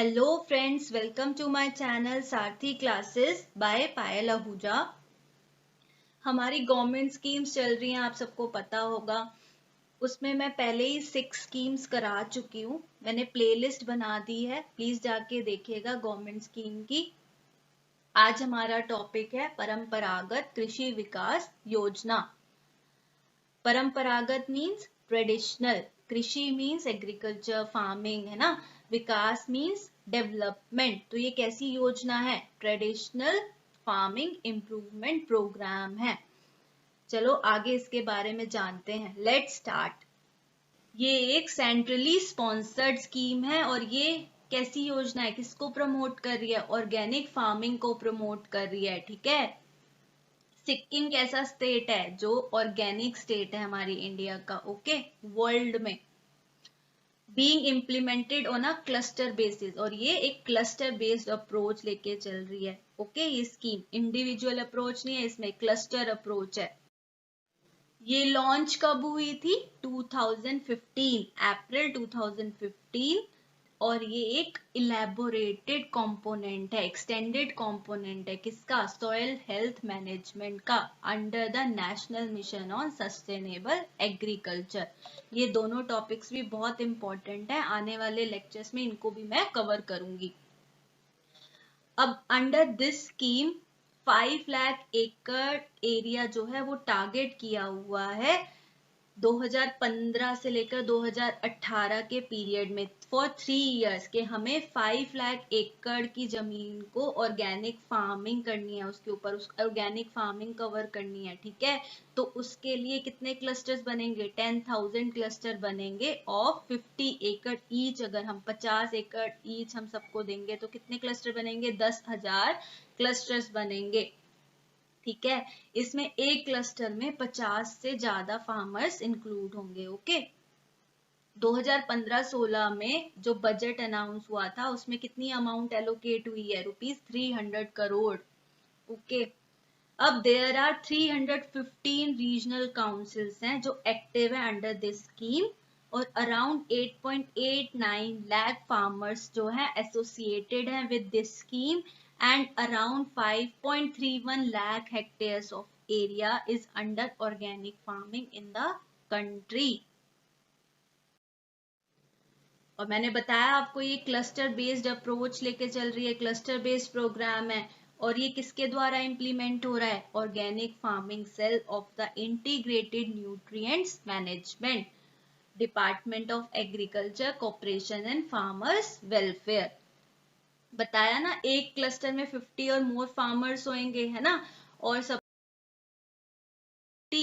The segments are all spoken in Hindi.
Hello friends, welcome to my channel Sarathi classes by Payal Ahuja. हमारी गवर्नमेंट स्कीम्स चल रही हैं, आप सबको पता होगा। उसमें मैं पहले ही 6 स्कीम्स करा चुकी हूँ। मैंने प्लेलिस्ट बना दी है, प्लीज जाके देखिएगा गवर्नमेंट स्कीम की। आज हमारा टॉपिक है परंपरागत कृषि विकास योजना। परंपरागत मीन्स ट्रेडिशनल, कृषि मीन्स एग्रीकल्चर फार्मिंग, है ना। विकास मीन्स डेवलपमेंट। तो ये कैसी योजना है? ट्रेडिशनल फार्मिंग इम्प्रूवमेंट प्रोग्राम है। चलो आगे इसके बारे में जानते हैं। Let's start. ये एक सेंट्रली स्पॉन्सर्ड स्कीम है और ये कैसी योजना है? किसको प्रमोट कर रही है? ऑर्गेनिक फार्मिंग को प्रमोट कर रही है, ठीक है। सिक्किम कैसा स्टेट है? जो ऑर्गेनिक स्टेट है हमारी इंडिया का, ओके, वर्ल्ड में। Being implemented on a cluster basis, और ये एक क्लस्टर बेस्ड अप्रोच लेके चल रही है, ओके। ये स्कीम इंडिविजुअल अप्रोच नहीं है, इसमें क्लस्टर अप्रोच है। ये लॉन्च कब हुई थी? 2015, अप्रैल 2015। और ये एक इलेबोरेटेड कंपोनेंट है, एक्सटेंडेड कंपोनेंट है किसका? सॉइल हेल्थ मैनेजमेंट का, under the national mission on sustainable agriculture. ये दोनों टॉपिक्स भी बहुत इंपॉर्टेंट है, आने वाले लेक्चर्स में इनको भी मैं कवर करूंगी। अब अंडर दिस स्कीम 5 लाख एकड़ एरिया जो है वो टारगेट किया हुआ है 2015 से लेकर 2018 के पीरियड में, फॉर 3 इयर्स के हमें 5 लाख एकड़ की जमीन को ऑर्गेनिक फार्मिंग करनी है, उसके ऊपर ऑर्गेनिक फार्मिंग कवर करनी है, ठीक है। तो उसके लिए कितने क्लस्टर्स बनेंगे? 10,000 क्लस्टर बनेंगे ऑफ 50 एकड़ ईच। अगर हम 50 एकड़ ईच हम सबको देंगे तो कितने क्लस्टर बनेंगे? 10,000 क्लस्टर्स बनेंगे, ठीक है। इसमें एक क्लस्टर में 50 से ज्यादा फार्मर्स इंक्लूड होंगे, ओके। 2015-16 में जो बजट अनाउंस हुआ था उसमें कितनी अमाउंट एलोकेट हुई है? ₹300 करोड़, ओके। अब देयर आर 315 रीजनल काउंसिल्स हैं जो एक्टिव है अंडर दिस स्कीम, और अराउंड 8.89 लाख फार्मर्स जो है एसोसिएटेड हैं with this scheme, and around 5.31 lakh hectares of area is under organic farming in the country। और मैंने बताया आपको ये क्लस्टर बेस्ड अप्रोच लेके चल रही है, क्लस्टर बेस्ड प्रोग्राम है। और ये किसके द्वारा इंप्लीमेंट हो रहा है? Organic farming cell of the integrated nutrients management, department of agriculture, corporation and farmers welfare. बताया ना, एक क्लस्टर में 50 और मोर फार्मर्स होंगे, है ना। और 50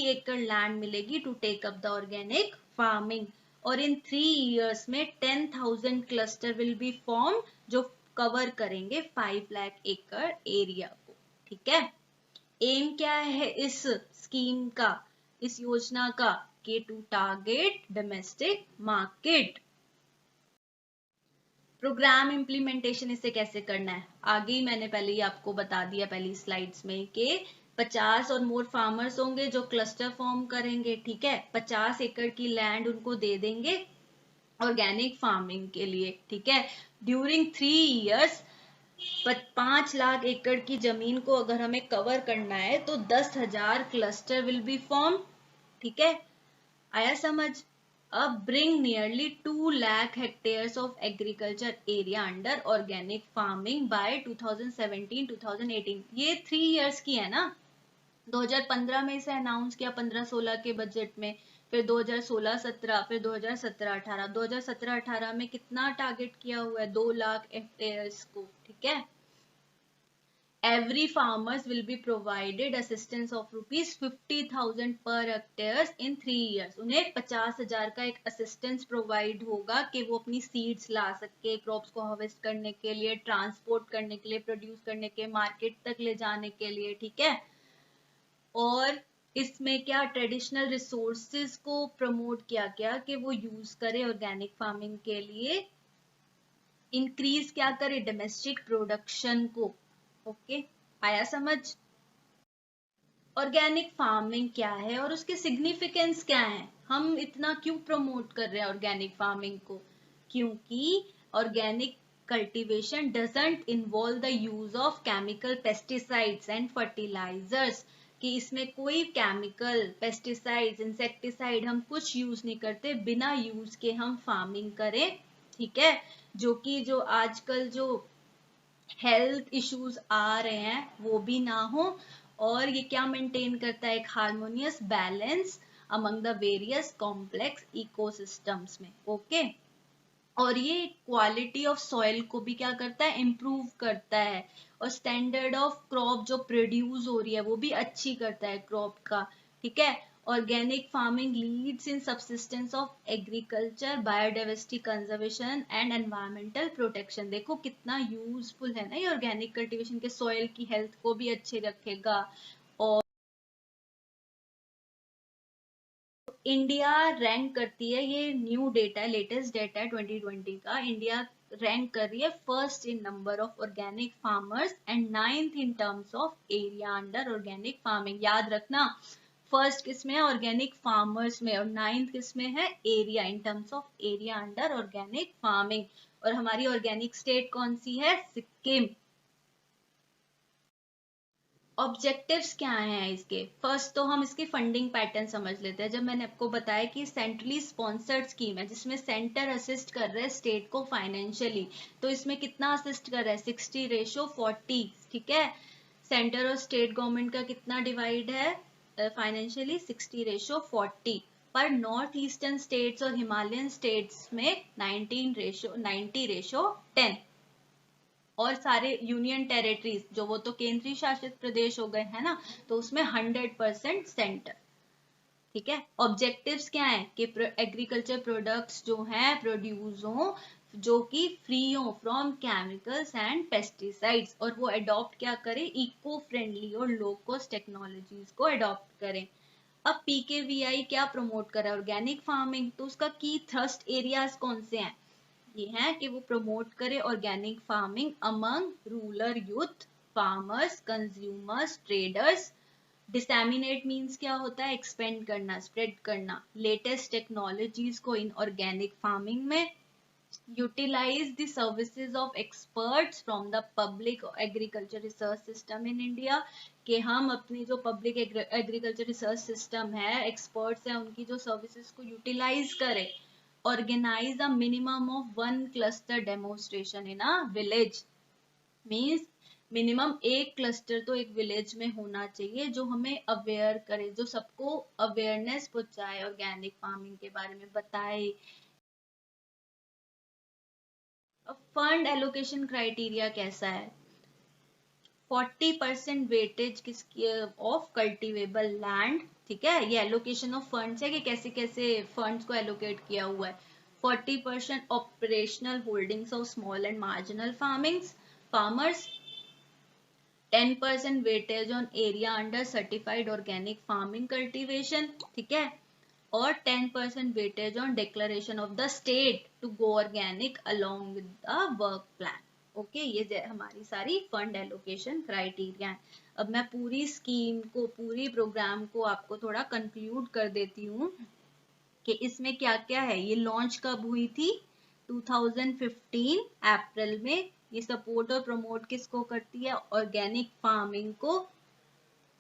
एकड़ लैंड मिलेगी to take up the organic farming. और इन 3 इयर्स में 10,000 क्लस्टर विल बी फॉर्म जो कवर करेंगे 5 लाख एकड़ एरिया को, ठीक है। एम क्या है इस स्कीम का, इस योजना का? कि to target domestic market. Program implementation इसे कैसे करना है आगे ही मैंने पहले ही आपको बता दिया पहली स्लाइड्स में कि 50 और मोर फार्मर्स होंगे जो क्लस्टर फॉर्म करेंगे, ठीक है। 50 एकड़ की लैंड उनको दे देंगे ऑर्गेनिक फार्मिंग के लिए, ठीक है। ड्यूरिंग 3 इयर्स 5 लाख एकड़ की जमीन को अगर हमें कवर करना है तो 10,000 क्लस्टर विल बी फॉर्म, ठीक है। आया समझ? अब bring nearly 2 lakh hectares of agriculture area under organic farming by 2017-2018। ये 3 years की है ना। 2015 में इसे अनाउंस किया, 15-16 के बजट में, फिर 2016-17, फिर 2017-18। 2017-18 में कितना टारगेट किया हुआ है? 2 लाख हेक्टेयर्स को, ठीक है। Every farmers will be provided assistance of ₹50,000 per hectares in 3 years। उन्हें 50,000 का एक असिस्टेंस प्रोवाइड होगा कि वो अपनी सीड्स ला सके, क्रॉप्स को हार्वेस्ट करने के लिए, ट्रांसपोर्ट करने के लिए, प्रोड्यूस करने के, मार्केट तक ले जाने के लिए, ठीक है। और इसमें क्या ट्रेडिशनल रिसोर्सेज को प्रमोट किया गया कि वो यूज करे ऑर्गेनिक फार्मिंग के लिए, इंक्रीज क्या करे? डोमेस्टिक प्रोडक्शन को, ओके। आया समझ? ऑर्गेनिक फार्मिंग क्या है और उसके सिग्निफिकेंस क्या है? हम इतना क्यों प्रमोट कर रहे हैं ऑर्गेनिक फार्मिंग को? क्योंकि organic cultivation doesn't involve the use of chemical pesticides and fertilizers, कि इसमें कोई केमिकल, पेस्टिसाइड्स, इंसेक्टिसाइड हम कुछ यूज नहीं करते, बिना यूज के हम फार्मिंग करें, ठीक है। जो कि जो आजकल जो हेल्थ इश्यूज आ रहे हैं वो भी ना हो, और ये क्या मेंटेन करता है, एक harmonious balance among the various complex ecosystems में, ओके। और ये क्वालिटी ऑफ सॉइल को भी क्या करता है, इम्प्रूव करता है, और स्टैंडर्ड ऑफ क्रॉप जो प्रोड्यूस हो रही है वो भी अच्छी करता है क्रॉप का, ठीक है। Organic farming leads in subsistence of agriculture, biodiversity conservation and environmental protection. देखो कितना यूजफुल है ना ये ऑर्गेनिक कल्टीवेशन, के सॉइल की हेल्थ को भी अच्छे रखेगा। और इंडिया रैंक करती है, ये न्यू डेटा है, लेटेस्ट डेटा है 2020 का, इंडिया रैंक कर रही है first in number of organic farmers and 9th in terms of area under organic farming. याद रखना, फर्स्ट किस में है, ऑर्गेनिक फार्मर्स में, और 9th किस में है, area, in terms of area under organic farming. और हमारी ऑर्गेनिक स्टेट कौन सी है, सिक्किम। ऑब्जेक्टिव्स क्या हैं इसके, फर्स्ट तो हम इसकी फंडिंग पैटर्न समझ लेते हैं। जब मैंने आपको बताया कि सेंट्रली स्पॉन्सर्ड स्कीम है जिसमें सेंटर असिस्ट कर रहा है स्टेट को फाइनेंशियली, तो इसमें कितना असिस्ट कर रहा है, 60:40, ठीक है। सेंटर और स्टेट गवर्नमेंट का कितना डिवाइड है फाइनेंशियली, 60:40, पर नॉर्थ ईस्टर्न स्टेट्स और हिमालयन स्टेट्स में 90:10, और सारे यूनियन टेरिटरीज जो वो तो केंद्रीय शासित प्रदेश हो गए है ना, तो उसमें 100% सेंटर, ठीक है। ऑब्जेक्टिव्स क्या है कि एग्रीकल्चर प्रोडक्ट्स जो हैं प्रोड्यूस हो जो कि फ्री हो फ्रॉम केमिकल्स एंड पेस्टिसाइड्स, और वो अडॉप्ट क्या करें, इको फ्रेंडली और लो कॉस्ट टेक्नोलॉजीज को अडॉप्ट करें। अब पीकेवीआई क्या प्रमोट कर रहा है, ऑर्गेनिक फार्मिंग, तो उसका की थ्रस्ट एरियाज कौन से हैं, ये है कि वो प्रमोट करे organic farming among rural youth, farmers, consumers, traders. Disseminate means क्या होता है, एक्सपेंड करना, स्प्रेड करना लेटेस्ट टेक्नोलॉजीज को इन ऑर्गेनिक फार्मिंग में। Utilize the services of experts from the public agriculture research system in India, कि हम अपनी जो पब्लिक एग्रीकल्चर रिसर्च सिस्टम है, एक्सपर्ट्स हैं, उनकी जो सर्विसेज को यूटिलाइज करें। Organize a minimum of 1 cluster demonstration in a village, means minimum एक क्लस्टर तो एक विलेज में होना चाहिए जो हमें अवेयर करे, जो सबको अवेयरनेस पहुंचाए, ऑर्गेनिक फार्मिंग के बारे में बताए। फंड एलोकेशन क्राइटेरिया कैसा है, 40% वेटेज किसकी ऑफ कल्टीवेबल लैंड, ठीक है। ये एलोकेशन ऑफ फंड्स है कि कैसे कैसे फंड्स को एलोकेट किया हुआ है। 40% operational holdings of small and marginal farmers, 10% weightage on area under certified organic farming cultivation, ठीक है। और 10% weightage on declaration of the state to go organic along with the work plan, okay. ये हमारी सारी फंड एलोकेशन क्राइटेरिया है। अब मैं पूरी स्कीम को, पूरी प्रोग्राम को आपको थोड़ा कंक्लूड कर देती हूँ कि इसमें क्या क्या है। ये लॉन्च कब हुई थी, 2015 अप्रैल में। ये सपोर्ट और प्रमोट किसको करती है, ऑर्गेनिक फार्मिंग को।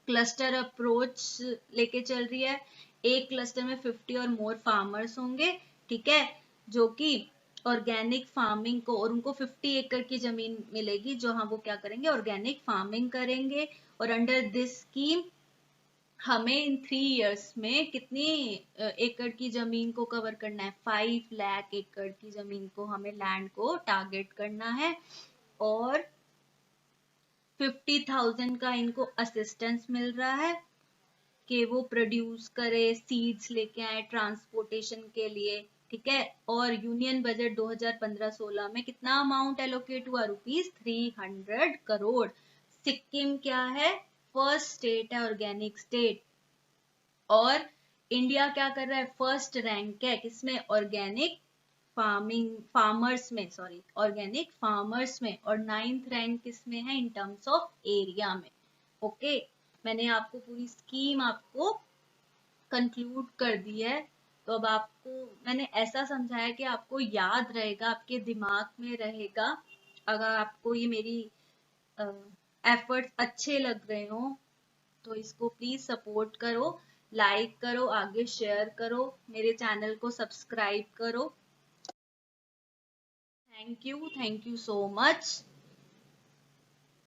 क्लस्टर अप्रोच लेके चल रही है, एक क्लस्टर में 50 और मोर फार्मर्स होंगे, ठीक है, जो कि ऑर्गेनिक फार्मिंग को, और उनको 50 एकड़ की जमीन मिलेगी जो हाँ वो क्या करेंगे, ऑर्गेनिक फार्मिंग करेंगे। और अंडर दिस स्कीम हमें इन 3 इयर्स में कितनी एकड़ की जमीन को कवर करना है, 5 लाख एकड़ की जमीन को हमें लैंड को टारगेट करना है। और 50,000 का इनको असिस्टेंस मिल रहा है कि वो प्रोड्यूस करे, सीड्स लेके आए ट्रांसपोर्टेशन के लिए, ठीक है। और यूनियन बजट 2015-16 में कितना अमाउंट एलोकेट हुआ, ₹300 करोड़। सिक्किम क्या है, फर्स्ट स्टेट है, ऑर्गेनिक स्टेट। और इंडिया क्या कर रहा है, फर्स्ट रैंक है किसमें, ऑर्गेनिक फार्मर्स में, सॉरी ऑर्गेनिक फार्मर्स में। और 9th रैंक किसमें है, इन टर्म्स ऑफ एरिया में, ओके। मैंने आपको पूरी स्कीम आपको कंक्लूड कर दी है। तो अब आपको मैंने ऐसा समझाया कि आपको याद रहेगा, आपके दिमाग में रहेगा, अगर आपको ये मेरी एफर्ट्स अच्छे लग रहे हो तो इसको प्लीज सपोर्ट करो, लाइक करो, आगे शेयर करो, मेरे चैनल को सब्सक्राइब करो। Thank you so much.